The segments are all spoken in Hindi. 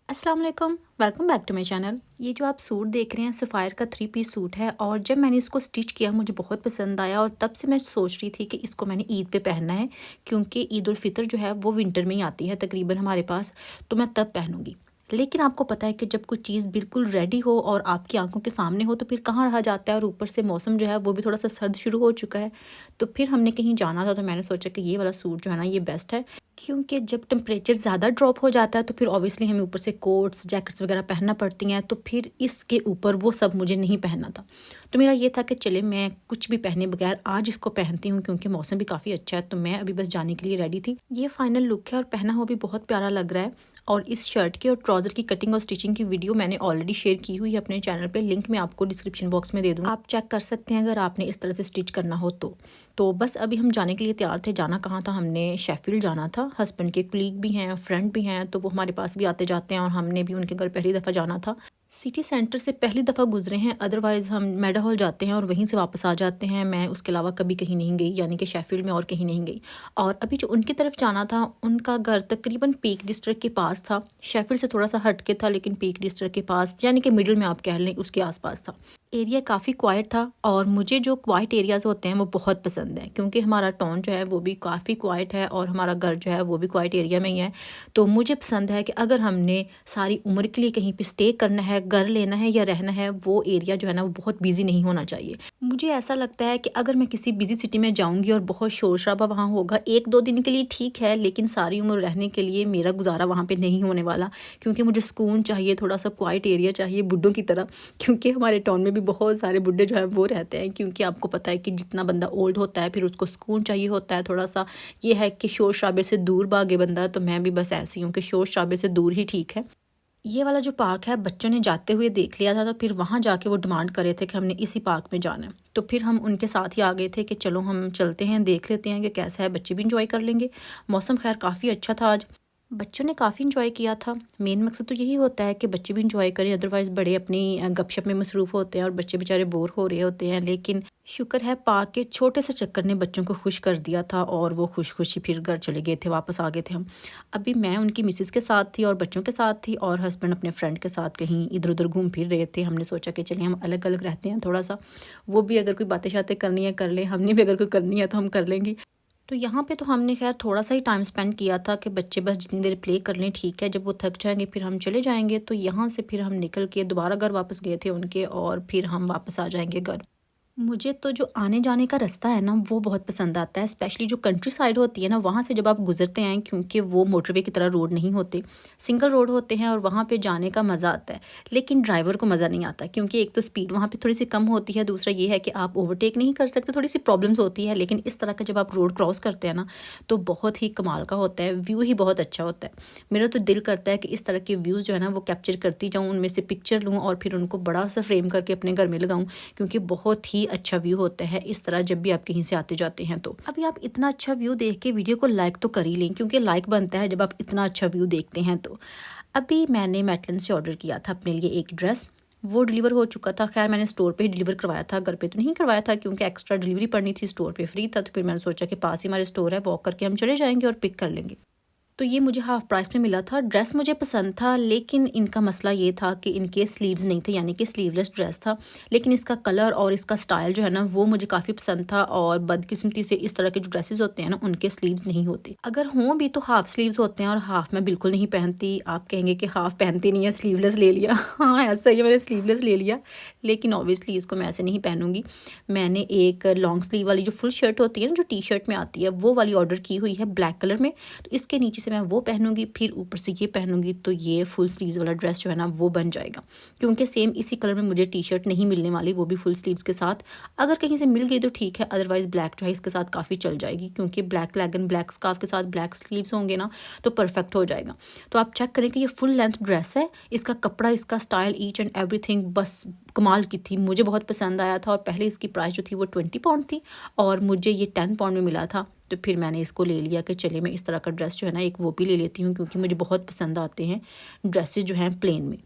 अस्सलाम वालेकुम, welcome back to my channel. ये जो आप सूट देख रहे हैं सफ़ायर का 3 पीस सूट है और जब मैंने इसको स्टिच किया मुझे बहुत पसंद आया और तब से मैं सोच रही थी कि इसको मैंने ईद पे पहनना है, क्योंकि ईद उल फ़ितर जो है वो विंटर में ही आती है तकरीबन हमारे पास, तो मैं तब पहनूँगी। लेकिन आपको पता है कि जब कोई चीज़ बिल्कुल रेडी हो और आपकी आँखों के सामने हो तो फिर कहाँ रहा जाता है, और ऊपर से मौसम जो है वो भी थोड़ा-सा सर्द शुरू हो चुका है। तो फिर हमने कहीं जाना था तो मैंने सोचा कि ये वाला सूट जो है ना ये बेस्ट है, क्योंकि जब टेम्परेचर ज़्यादा ड्रॉप हो जाता है तो फिर ऑब्वियसली हमें ऊपर से कोट्स जैकेट्स वगैरह पहनना पड़ती हैं, तो फिर इसके ऊपर वो सब मुझे नहीं पहनना था। तो मेरा ये था कि चले मैं कुछ भी पहने बगैर आज इसको पहनती हूँ, क्योंकि मौसम भी काफ़ी अच्छा है, तो मैं अभी बस जाने के लिए रेडी थी। ये फाइनल लुक है और पहना हुआ भी बहुत प्यारा लग रहा है। और इस शर्ट की और ट्राउज़र की कटिंग और स्टिचिंग की वीडियो मैंने ऑलरेडी शेयर की हुई है अपने चैनल पे, लिंक मैं आपको डिस्क्रिप्शन बॉक्स में दे दूँगी, आप चेक कर सकते हैं अगर आपने इस तरह से स्टिच करना हो तो। तो बस अभी हम जाने के लिए तैयार थे। जाना कहाँ था, हमने शेफील्ड जाना था। हस्बैंड के कलीग भी हैं, फ्रेंड भी हैं, तो वो हमारे पास भी आते जाते हैं और हमने भी उनके घर पहली दफ़ा जाना था। सिटी सेंटर से पहली दफ़ा गुज़रे हैं, अदरवाइज़ हम मेडा हॉल जाते हैं और वहीं से वापस आ जाते हैं। मैं उसके अलावा कभी कहीं नहीं गई, यानी कि शेफील्ड में और कहीं नहीं गई। और अभी जो उनकी तरफ जाना था, उनका घर तकरीबन पीक डिस्ट्रिक्ट के पास था। शेफील्ड से थोड़ा-सा हट के था, लेकिन पीक डिस्ट्रिक्ट के पास, यानी कि मिडल में आप कह लें, उसके आस-पास था। एरिया काफ़ी क्वाइट था और मुझे जो क्वाइट एरियाज़ होते हैं वो बहुत पसंद है, क्योंकि हमारा टाउन जो है वो भी काफ़ी क्वाइट है और हमारा घर जो है वो भी क्वाइट एरिया में ही है। तो मुझे पसंद है कि अगर हमने सारी उम्र के लिए कहीं पे स्टे करना है, घर लेना है या रहना है, वो एरिया जो है ना वो बहुत बिज़ी नहीं होना चाहिए। मुझे ऐसा लगता है कि अगर मैं किसी बिज़ी सिटी में जाऊँगी और बहुत शोर-शराबा वहाँ होगा, 1-2 दिन के लिए ठीक है, लेकिन सारी उम्र रहने के लिए मेरा गुज़ारा वहाँ पे नहीं होने वाला, क्योंकि मुझे सुकून चाहिए, थोड़ा-सा क्वाइट एरिया चाहिए बुड्ढों की तरह। क्योंकि हमारे टाउन में भी बहुत सारे बुड्ढे जो हैं वो रहते हैं, क्योंकि आपको पता है कि जितना बंदा ओल्ड होता है फिर उसको सुकून चाहिए होता है, थोड़ा-सा ये है कि शोर-शराबे से दूर भागे बंदा, तो मैं भी बस ऐसी हूँ कि शोर-शराबे से दूर ही ठीक है। ये वाला जो पार्क है बच्चों ने जाते हुए देख लिया था, तो फिर वहाँ जाके वो डिमांड कर रहे थे कि हमने इसी पार्क में जाना है। तो फिर हम उनके साथ ही आ गए थे कि चलो हम चलते हैं, देख लेते हैं कि कैसा है, बच्चे भी एंजॉय कर लेंगे। मौसम खैर काफ़ी अच्छा था आज, बच्चों ने काफ़ी एंजॉय किया था। मेन मकसद तो यही होता है कि बच्चे भी एंजॉय करें, अदरवाइज़ बड़े अपनी गपशप में मसरूफ़ होते हैं और बच्चे बेचारे बोर हो रहे होते हैं। लेकिन शुक्र है पार्क के छोटे से चक्कर ने बच्चों को खुश कर दिया था और वो खुश-खुश ही फिर घर चले गए थे, वापस आ गए थे हम। अभी मैं उनकी मिसेज़ के साथ थी और बच्चों के साथ थी, और हस्बैंड अपने फ्रेंड के साथ कहीं इधर-उधर घूम फिर रहे थे। हमने सोचा कि चलिए हम अलग-अलग रहते हैं थोड़ा-सा, वो भी अगर कोई बातें-शातें करनी है कर लें, हमने भी अगर कोई करनी है तो हम कर लेंगे। तो यहाँ पे तो हमने ख़ैर थोड़ा-सा ही टाइम स्पेंड किया था कि बच्चे बस जितनी देर प्ले कर लें, ठीक है, जब वो थक जाएँगे फिर हम चले जाएँगे। तो यहाँ से फिर हम निकल के दोबारा घर वापस गए थे उनके, और फिर हम वापस आ जाएँगे घर। मुझे तो जो आने-जाने का रास्ता है ना, वो बहुत पसंद आता है, स्पेशली जो कंट्री साइड होती है ना, वहाँ से जब आप गुज़रते हैं, क्योंकि वो मोटरवे की तरह रोड नहीं होते, सिंगल रोड होते हैं और वहाँ पे जाने का मज़ा आता है। लेकिन ड्राइवर को मज़ा नहीं आता, क्योंकि एक तो स्पीड वहाँ पे थोड़ी-सी कम होती है, दूसरा ये है कि आप ओवरटेक नहीं कर सकते, थोड़ी-सी प्रॉब्लम्स होती है। लेकिन इस तरह का जब आप रोड क्रॉस करते हैं ना, तो बहुत ही कमाल का होता है, व्यू ही बहुत अच्छा होता है। मेरा तो दिल करता है कि इस तरह के व्यूज़ जो है ना, वो कैप्चर करती जाऊँ, उनमें से पिक्चर लूँ और फिर उनको बड़ा-सा फ्रेम करके अपने घर में लगाऊँ, क्योंकि बहुत ही अच्छा व्यू होता है इस तरह जब भी आप कहीं से आते जाते हैं तो। अभी आप इतना अच्छा व्यू देख के वीडियो को लाइक तो कर ही लें, क्योंकि लाइक बनता है जब आप इतना अच्छा व्यू देखते हैं तो। अभी मैंने मेटलन से ऑर्डर किया था अपने लिए एक ड्रेस, वो डिलीवर हो चुका था। खैर मैंने स्टोर पे ही डिलीवर करवाया था, घर पे तो नहीं करवाया था, क्योंकि एक्स्ट्रा डिलीवरी पड़नी थी, स्टोर पे फ्री था, तो फिर मैंने सोचा कि पास ही हमारे स्टोर है, वॉक करके हम चले जाएँगे और पिक कर लेंगे। तो ये मुझे हाफ़ प्राइस में मिला था। ड्रेस मुझे पसंद था, लेकिन इनका मसला ये था कि इनके स्लीव्स नहीं थे, यानी कि स्लीवलेस ड्रेस था। लेकिन इसका कलर और इसका स्टाइल जो है ना, वो मुझे काफ़ी पसंद था, और बदकिस्मती से इस तरह के जो ड्रेसेस होते हैं ना, उनके स्लीव्स नहीं होते। अगर हों भी तो हाफ़ स्लीव्स होते हैं, और हाफ़ मैं बिल्कुल नहीं पहनती। आप कहेंगे कि हाफ़ पहनती नहीं है, स्लीवलेस ले लिया। हाँ, ऐसा ही है, मैंने स्लीवलेस ले लिया, लेकिन ऑब्वियसली इसको मैं ऐसे नहीं पहनूँगी। मैंने एक लॉन्ग स्लीव वाली जो फुल शर्ट होती है ना, जो टी-शर्ट में आती है, वो वाली ऑर्डर की हुई है ब्लैक कलर में। तो इसके नीचे से मैं वो पहनूँगी, फिर ऊपर से ये पहनूँगी, तो ये फुल स्लीव्स वाला ड्रेस जो है ना वो बन जाएगा। क्योंकि सेम इसी कलर में मुझे टी-शर्ट नहीं मिलने वाली, वो भी फुल स्लीव्स के साथ। अगर कहीं से मिल गई तो ठीक है, अदरवाइज़ ब्लैक जो है इसके साथ काफ़ी चल जाएगी, क्योंकि ब्लैक लेगिन ब्लैक स्कार्फ के साथ ब्लैक स्लीव्स होंगे ना, तो परफेक्ट हो जाएगा। तो आप चेक करें कि ये फुल लेंथ ड्रेस है, इसका कपड़ा, इसका स्टाइल, ईच एंड एवरीथिंग बस कमाल की थी, मुझे बहुत पसंद आया था। और पहले इसकी प्राइस जो थी वो 20 पाउंड थी, और मुझे ये 10 पाउंड में मिला था। तो फिर मैंने इसको ले लिया कि चलिए मैं इस तरह का ड्रेस जो है ना एक वो भी ले लेती हूँ, क्योंकि मुझे बहुत पसंद आते हैं ड्रेसेस जो हैं प्लेन में।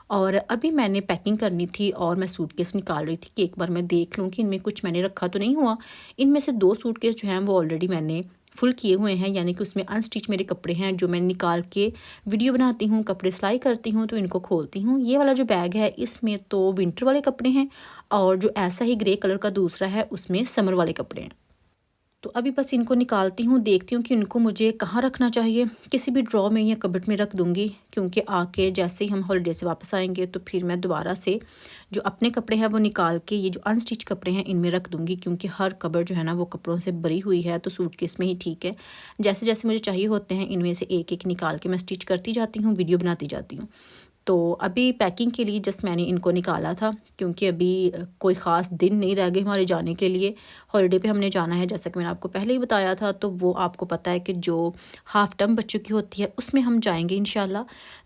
और अभी मैंने पैकिंग करनी थी और मैं सूटकेस निकाल रही थी कि एक बार मैं देख लूँ कि इनमें कुछ मैंने रखा तो नहीं हुआ। इनमें से 2 सूटकेस जो हैं वो ऑलरेडी मैंने फुल किए हुए हैं, यानी कि उसमें अनस्टिच मेरे कपड़े हैं जो मैं निकाल के वीडियो बनाती हूँ, कपड़े सिलाई करती हूँ तो इनको खोलती हूँ। ये वाला जो बैग है इसमें तो विंटर वाले कपड़े हैं और जो ऐसा ही ग्रे कलर का दूसरा है उसमें समर वाले कपड़े हैं। तो अभी बस इनको निकालती हूँ, देखती हूँ कि इनको मुझे कहाँ रखना चाहिए। किसी भी ड्रॉ में या कबर्ड में रख दूँगी, क्योंकि आके जैसे ही हम हॉलिडे से वापस आएंगे तो फिर मैं दोबारा से जो अपने कपड़े हैं वो निकाल के ये जो अनस्टिच कपड़े हैं इनमें रख दूँगी, क्योंकि हर कबर्ड जो है ना वो कपड़ों से भरी हुई है, तो सूटकेस में ही ठीक है। जैसे जैसे मुझे चाहिए होते हैं इनमें से एक एक निकाल के मैं स्टिच करती जाती हूँ, वीडियो बनाती जाती हूँ। तो अभी पैकिंग के लिए जस्ट मैंने इनको निकाला था, क्योंकि अभी कोई ख़ास दिन नहीं रह गए हमारे जाने के लिए। हॉलिडे पे हमने जाना है, जैसा कि मैंने आपको पहले ही बताया था। तो वो आपको पता है कि जो हाफ़ टर्म बच्चों की होती है उसमें हम जाएंगे इंशाल्लाह।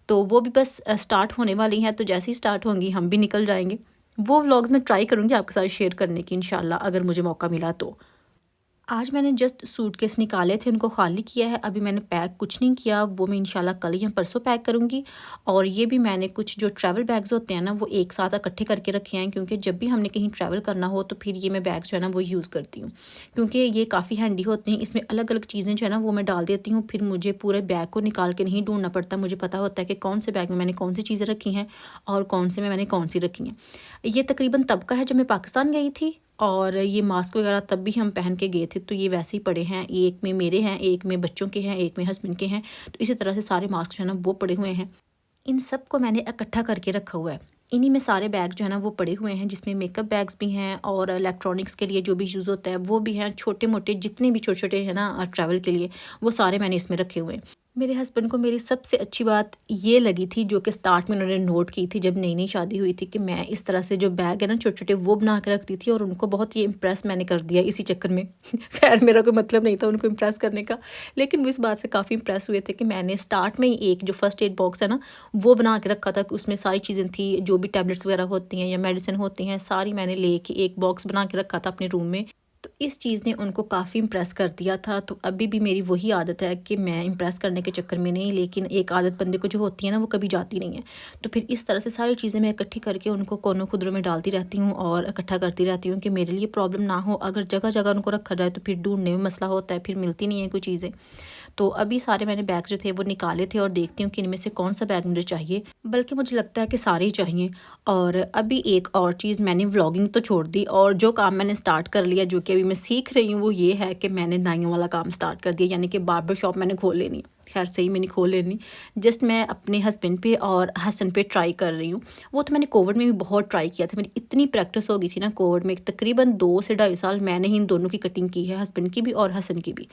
तो वो भी बस स्टार्ट होने वाली हैं, तो जैसे ही स्टार्ट होंगी हम भी निकल जाएंगे। वो व्लॉग्स मैं ट्राई करूँगी आपके साथ शेयर करने की इंशाल्लाह, अगर मुझे मौका मिला तो। आज मैंने जस्ट सूटकेस निकाले थे, उनको खाली किया है। अभी मैंने पैक कुछ नहीं किया, वो मैं इंशाल्लाह कल या परसों पैक करूँगी। और ये भी मैंने कुछ जो ट्रैवल बैग्स होते हैं ना वो एक साथ इकट्ठे करके रखे हैं, क्योंकि जब भी हमने कहीं ट्रैवल करना हो तो फिर ये मैं बैग जो है ना वो यूज़ करती हूँ, क्योंकि ये काफ़ी हैंडी होते हैं। इसमें अलग अलग चीज़ें जो है ना वो मैं डाल देती हूँ, फिर मुझे पूरे बैग को निकाल के नहीं ढूंढना पड़ता। मुझे पता होता है कि कौन से बैग में मैंने कौन सी चीज़ें रखी हैं और कौन से में मैंने कौन सी रखी हैं। ये तकरीबन तब का है जब मैं पाकिस्तान गई थी, और ये मास्क वगैरह तब भी हम पहन के गए थे, तो ये वैसे ही पड़े हैं। एक में मेरे हैं, एक में बच्चों के हैं, एक में हस्बैंड के हैं। तो इसी तरह से सारे मास्क जो है ना वो पड़े हुए हैं। इन सब को मैंने इकट्ठा करके रखा हुआ है। इन्हीं में सारे बैग जो है ना वो पड़े हुए हैं, जिसमें मेकअप बैग्स भी हैं और इलेक्ट्रॉनिक्स के लिए जो भी यूज़ होता है वो भी हैं। छोटे मोटे जितने भी छोटे छोटे हैं ना ट्रैवल के लिए, वो सारे मैंने इसमें रखे हुए हैं। मेरे हस्बैंड को मेरी सबसे अच्छी बात ये लगी थी, जो कि स्टार्ट में उन्होंने नोट की थी जब नई नई शादी हुई थी, कि मैं इस तरह से जो बैग है ना छोटे छोटे वो बना के रखती थी, और उनको बहुत ये इम्प्रेस मैंने कर दिया इसी चक्कर में। खैर मेरा कोई मतलब नहीं था उनको इम्प्रेस करने का, लेकिन वो इस बात से काफ़ी इम्प्रेस हुए थे कि मैंने स्टार्ट में ही एक जो फर्स्ट एड बॉक्स है ना वो बना के रखा था, कि उसमें सारी चीज़ें थी, जो भी टैबलेट्स वगैरह होती हैं या मेडिसिन होती हैं सारी मैंने लेके एक बॉक्स बना के रखा था अपने रूम में। तो इस चीज़ ने उनको काफ़ी इम्प्रेस कर दिया था। तो अभी भी मेरी वही आदत है कि मैं इम्प्रेस करने के चक्कर में नहीं, लेकिन एक आदत बंदे को जो होती है ना वो कभी जाती नहीं है। तो फिर इस तरह से सारी चीज़ें मैं इकट्ठी करके उनको कोनों खुदरों में डालती रहती हूँ और इकट्ठा करती रहती हूँ, कि मेरे लिए प्रॉब्लम ना हो। अगर जगह जगह उनको रखा जाए तो फिर ढूंढने में मसला होता है, फिर मिलती नहीं है कोई चीज़ें। तो अभी सारे मैंने बैग जो थे वो निकाले थे, और देखती हूँ कि इनमें से कौन सा बैग मुझे चाहिए। बल्कि मुझे लगता है कि सारे ही चाहिए। और अभी एक और चीज़, मैंने व्लॉगिंग तो छोड़ दी और जो काम मैंने स्टार्ट कर लिया, जो कि अभी मैं सीख रही हूँ, वो ये है कि मैंने नाइयों वाला काम स्टार्ट कर दिया, यानी कि बार्बर शॉप मैंने खोल लेनी है। खैर सही मैंने खोल लेनी, जस्ट मैं अपने हस्बैंड पे और हसन पे ट्राई कर रही हूँ। वो तो मैंने कोविड में भी बहुत ट्राई किया था, मेरी इतनी प्रैक्टिस हो गई थी ना कोविड में। तकरीबन 2 से 2.5 साल मैंने ही इन दोनों की कटिंग की है, हस्बैंड की भी और हसन की भी।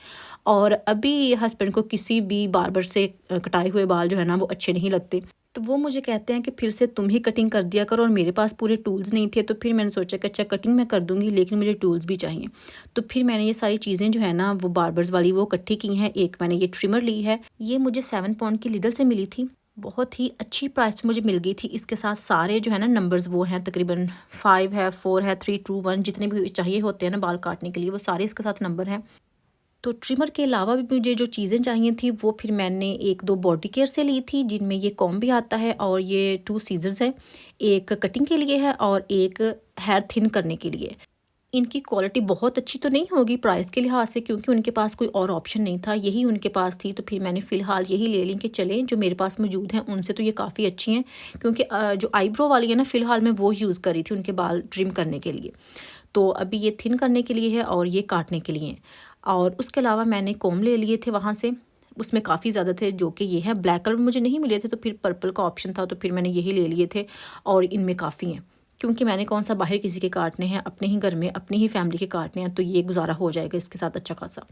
और अभी हस्बैंड को किसी भी बार्बर से कटाए हुए बाल जो है ना वो अच्छे नहीं लगते, तो वो मुझे कहते हैं कि फिर से तुम ही कटिंग कर दिया करो। और मेरे पास पूरे टूल्स नहीं थे, तो फिर मैंने सोचा कि अच्छा कटिंग मैं कर दूंगी, लेकिन मुझे टूल्स भी चाहिए। तो फिर मैंने ये सारी चीज़ें जो है ना वो बार्बर्स वाली वो इकट्ठी की हैं। एक मैंने ये ट्रिमर ली है, ये मुझे 7 पाउंड की लिडल से मिली थी, बहुत ही अच्छी प्राइस पे मुझे मिल गई थी। इसके साथ सारे जो है ना नंबर्स वो हैं, तकरीबन 5 है, 4 है, 3, 2, 1 जितने भी चाहिए होते हैं ना बाल काटने के लिए, वो सारे इसके साथ नंबर हैं। तो ट्रिमर के अलावा भी मुझे जो चीज़ें चाहिए थी वो फिर मैंने 1-2 बॉडी केयर से ली थी, जिनमें ये कॉम्ब भी आता है और ये 2 सीजर्स हैं। एक कटिंग के लिए है और एक हेयर थिन करने के लिए। इनकी क्वालिटी बहुत अच्छी तो नहीं होगी प्राइस के लिहाज से, क्योंकि उनके पास कोई और ऑप्शन नहीं था, यही उनके पास थी। तो फिर मैंने फ़िलहाल यही ले ली कि चलें जो मेरे पास मौजूद हैं उनसे तो ये काफ़ी अच्छी हैं, क्योंकि जो आईब्रो वाली है ना फ़िलहाल मैं वो यूज़ करी थी उनके बाल ट्रिम करने के लिए। तो अभी ये थिन करने के लिए है और ये काटने के लिए है। और उसके अलावा मैंने कॉम्ब ले लिए थे वहाँ से, उसमें काफ़ी ज़्यादा थे, जो कि ये हैं। ब्लैक कलर में मुझे नहीं मिले थे, तो फिर पर्पल का ऑप्शन था, तो फिर मैंने यही ले लिए थे। और इनमें काफ़ी हैं, क्योंकि मैंने कौन सा बाहर किसी के काटने हैं, अपने ही घर में अपनी ही फैमिली के काटने हैं, तो ये गुजारा हो जाएगा इसके साथ अच्छा खासा।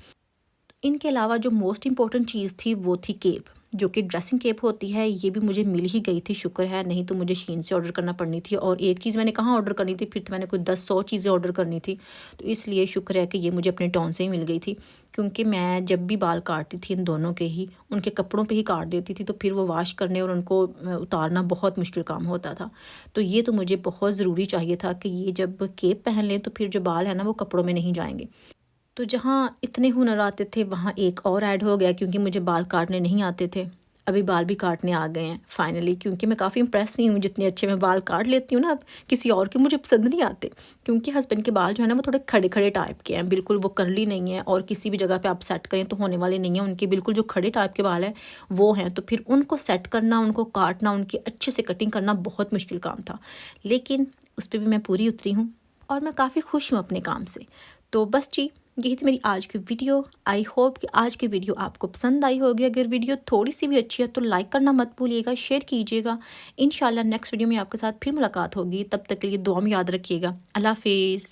इनके अलावा जो मोस्ट इम्पॉर्टेंट चीज़ थी वो थी केप, जो कि ड्रेसिंग केप होती है। ये भी मुझे मिल ही गई थी, शुक्र है, नहीं तो मुझे शीन से ऑर्डर करना पड़नी थी। और एक चीज़ मैंने कहाँ ऑर्डर करनी थी, फिर तो मैंने कोई 10-100 चीज़ें ऑर्डर करनी थी। तो इसलिए शुक्र है कि ये मुझे अपने टाउन से ही मिल गई थी, क्योंकि मैं जब भी बाल काटती थी इन दोनों के ही उनके कपड़ों पे ही काट देती थी, तो फिर वो वॉश करने और उनको उतारना बहुत मुश्किल काम होता था। तो ये तो मुझे बहुत ज़रूरी चाहिए था कि ये जब केप पहन लें तो फिर जो बाल है ना वो कपड़ों में नहीं जाएंगे। तो जहाँ इतने हुनर आते थे वहाँ एक और ऐड हो गया, क्योंकि मुझे बाल काटने नहीं आते थे। अभी बाल भी काटने आ गए हैं फाइनली, क्योंकि मैं काफ़ी इम्प्रेस नहीं हूँ जितने अच्छे मैं बाल काट लेती हूँ ना, अब किसी और के मुझे पसंद नहीं आते, क्योंकि हस्बैंड के बाल जो है ना वो थोड़े खड़े खड़े टाइप के हैं, बिल्कुल वो कर्ली नहीं है और किसी भी जगह पे आप सेट करें तो होने वाले नहीं हैं, उनके बिल्कुल जो खड़े टाइप के बाल हैं वो हैं। तो फिर उनको सेट करना, उनको काटना, उनकी अच्छे से कटिंग करना बहुत मुश्किल काम था, लेकिन उस पर भी मैं पूरी उतरी हूँ और मैं काफ़ी खुश हूँ अपने काम से। तो बस जी, यही थी मेरी आज की वीडियो। आई होप कि आज की वीडियो आपको पसंद आई होगी। अगर वीडियो थोड़ी सी भी अच्छी है तो लाइक करना मत भूलिएगा, शेयर कीजिएगा। इंशाल्लाह नेक्स्ट वीडियो में आपके साथ फिर मुलाकात होगी, तब तक के लिए दुआ में याद रखिएगा। अल्लाह हाफिज़।